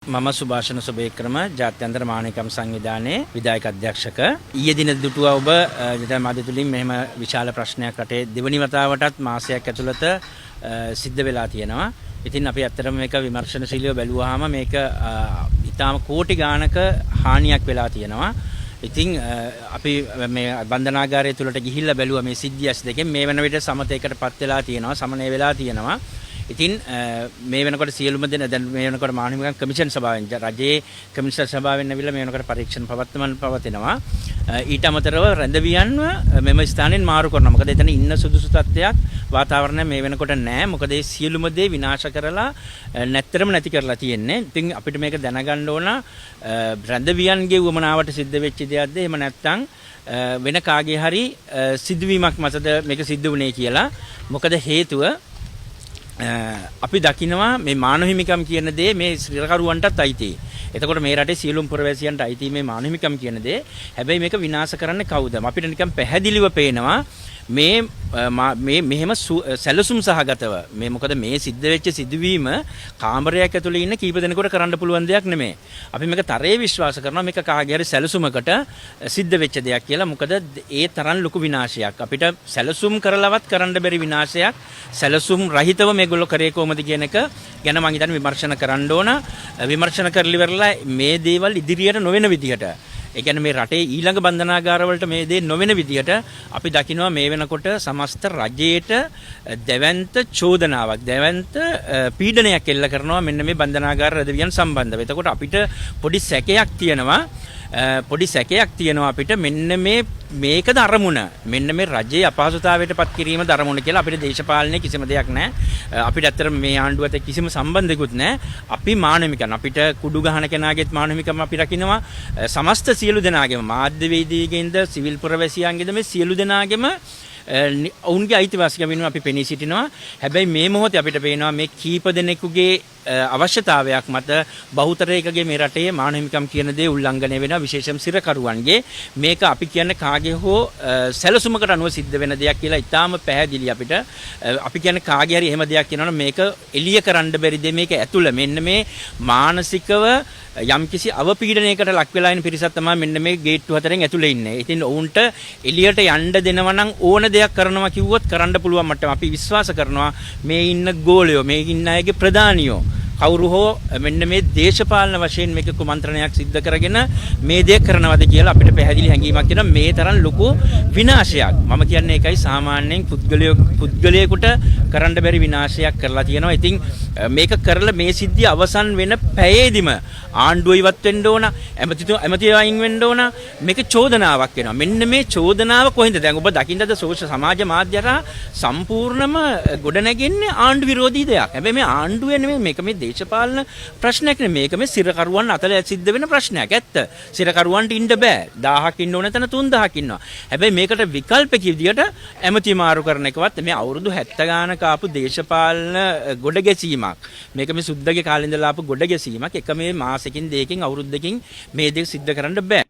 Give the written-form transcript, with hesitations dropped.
මම සුභාෂණ සුබේක්‍රම ජාත්‍යන්තර මානවකම් සංවිධානයේ විධායක අධ්‍යක්ෂක ඊයේ දින දුටුවා ඔබ මාධ්‍ය තුලින් මෙහෙම විශාල ප්‍රශ්නයක් රටේ දෙවනි වතාවටත් මාසයක් ඇතුළත සිද්ධ වෙලා තියෙනවා. ඉතින් අපි ඇත්තටම මේක විමර්ශනශීලීව බැලුවාම මේක ඊටාම කෝටි ගාණක හානියක් වෙලා තියෙනවා. ඉතින් අපි මේ බන්ධනාගාරය තුලට ගිහිල්ලා බැලුවා මේ සිද්ධියස් දෙකෙන් මේ වෙන විට සමතේකටපත් වෙලා තියෙනවා, සමනය වෙලා තියෙනවා. ඉතින් මේ වෙනකොට සියලුම දෙනා දැන් මේ වෙනකොට මානවිකම් කමිෂන් සභාවෙන් රජයේ කමිෂන් සභාවෙන් ඇවිල්ලා මේ වෙනකොට පරීක්ෂණ පවත්වනවා. ඊට අමතරව රැඳවියන්ව මෙම ස්ථානෙන් මාරු කරනවා. මොකද එතන ඉන්න සුදුසු තත්ත්වයක් වාතාවරණය මේ වෙනකොට නැහැ. මොකද ඒ සියලුම දේ විනාශ කරලා නැත්තරම නැති කරලා තියෙන්නේ. ඉතින් අපිට මේක දැනගන්න ඕන රැඳවියන්ගේ වමනාවට සිද්ධ වෙච්ච දෙයක්ද එහෙම නැත්නම් වෙන කාගේ හරි සිදුවීමක් මතද මේක සිද්ධ වුණේ කියලා. මොකද හේතුව අපි දකිනවා මේ මානව හිමිකම් කියන දේ මේ ශ්‍රීලකරුවන්ටත් අයිතියි. එතකොට මේ රටේ සියලුම පුරවැසියන්ට අයිති මේ මානව හිමිකම් කියන දේ. හැබැයි මේක විනාශ කරන්නේ කවුද? අපිට නිකන් පැහැදිලිව පේනවා මේ මෙහෙම සැලසුම් සහගතව මේ මොකද මේ සිද්ධ වෙච්ච සිදුවීම කාමරයක් ඇතුලේ ඉන්න කීප දෙනෙකුට කරන්න පුළුවන් දෙයක් නෙමෙයි. අපි මේක තරයේ විශ්වාස කරනවා මේක කාගේ හරි සැලසුමකට සිද්ධ වෙච්ච දෙයක් කියලා. මොකද ඒ තරම් ලොකු විනාශයක් අපිට සැලසුම් කරලවත් කරන්න බැරි විනාශයක් සැලසුම් රහිතව මේගොල්ලෝ කරේ කොහොමද කියන එක ගැන මම හිතන්නේ විමර්ශන කරන්න ඕන. විමර්ශන කරලි වෙරලා මේ දේවල් ඉදිරියට නොවන විදිහට ඒ කියන්නේ මේ රටේ ඊළඟ බන්ධනාගාර වලට මේ දේ නොවන විදිහට අපි දකිනවා මේ වෙනකොට සමස්ත රජයේට දැවැන්ත චෝදනාවක් දැවැන්ත පීඩනයක් එල්ල කරනවා මෙන්න මේ බන්ධනාගාර රැඳවියන් සම්බන්ධව. එතකොට අපිට පොඩි සැකයක් තියෙනවා අපිට මෙන්න මේකද අරමුණ මෙන්න මේ රජයේ අපහසුතාවයට පත් කිරීම දරමුණ කියලා. අපිට දේශපාලනයේ කිසිම දෙයක් නැහැ. අපිට ඇත්තටම මේ ආණ්ඩුවට කිසිම සම්බන්ධයක්වත් නැහැ. අපි මානවිකම් අපිට කුඩු ගහන කෙනාගේත් මානවිකම් අපි රකින්නවා. සමස්ත සියලු දෙනාගේම මාධ්‍යවේදීගෙන්ද සිවිල් පුරවැසියන්ගෙන්ද මේ සියලු දෙනාගේම ඔවුන්ගේ අයිතිවාසිකම් වෙනුවෙන් අපි පෙනී සිටිනවා. හැබැයි මේ මොහොතේ අපිට පේනවා මේ කීප දෙනෙකුගේ අවශ්‍යතාවයක් මත බහුතරයකගේ මේ රටේ මානව හිමිකම් කියන දේ උල්ලංඝනය වෙනවා. විශේෂයෙන් සිරකරුවන්ගේ මේක අපි කියන්නේ කාගේ හෝ සැලසුමකට අනුව සිද්ධ වෙන දෙයක් කියලා ඉතාම පැහැදිලි අපිට. අපි කියන්නේ කාගේ හරි එහෙම දෙයක් කියනවනම් මේක එළිය කරන්න බැරිද මේක ඇතුළ මෙන්න මේ මානසිකව යම්කිසි අවපීඩනයකට ලක් වෙලා ඉන්න පිරිසක් තමයි මෙන්න මේ ගේට්ටු හතරෙන් ඇතුළේ ඉන්නේ. ඉතින් ඔවුන්ට එළියට යන්න දෙනවා නම් ඕන දෙයක් කරනවා කිව්වොත් කරන්න පුළුවන් මට්ටම අපි විශ්වාස කරනවා මේ ඉන්න ගෝලයෝ මේ ඉන්න අයගේ ප්‍රධානියෝ කවුරු හෝ මෙන්න මේ දේශපාලන වශයෙන් මේක කුමන්ත්‍රණයක් සිද්ධ කරගෙන මේ දේ කරනවද කියලා අපිට පැහැදිලි හැඟීමක් තියෙනවා. මේ තරම් ලොකු විනාශයක් මම කියන්නේ ඒකයි සාමාන්‍යයෙන් පුද්ගලයෙකුට කරන්න බැරි විනාශයක් කරලා තියෙනවා. ඉතින් මේක කරලා මේ සිද්ධිය අවසන් වෙන පැයේදීම ආණ්ඩුව ඉවත් වෙන්න ඕන, ඇමති අයින් වෙන්න ඕන. මේක චෝදනාවක් වෙනවා. මෙන්න මේ චෝදනාව කොහෙන්ද? දැන් ඔබ දකින්නද සමාජ මාධ්‍යරා සම්පූර්ණම ගොඩනැගෙන්නේ ආණ්ඩු විරෝධී දෙයක්. හැබැයි මේ ආණ්ඩුවේ නෙමෙයි මේක මේ දේශපාලන ප්‍රශ්නයක් නෙමෙයි. මේක මේ සිරකරුවන් අතර සිද්ධ වෙන ප්‍රශ්නයක්. ඇත්ත. සිරකරුවන්ට ඉන්න බෑ. 1000ක් ඉන්න ඕන තැන 3000ක් ඉන්නවා. හැබැයි මේකට විකල්පක විදියට ඇමති මාරු කරන එකවත් මේ අවුරුදු 70 ගානක ආපු දේශපාලන ගොඩගැසීමක්. මේක මේ සුද්දගේ කාලේ ඉඳලා ආපු ගොඩගැසීමක්. එක මේ මාසෙකින් දෙකකින් අවුරුද්දකින් මේ දෙක සිද්ධ කරන්න බෑ.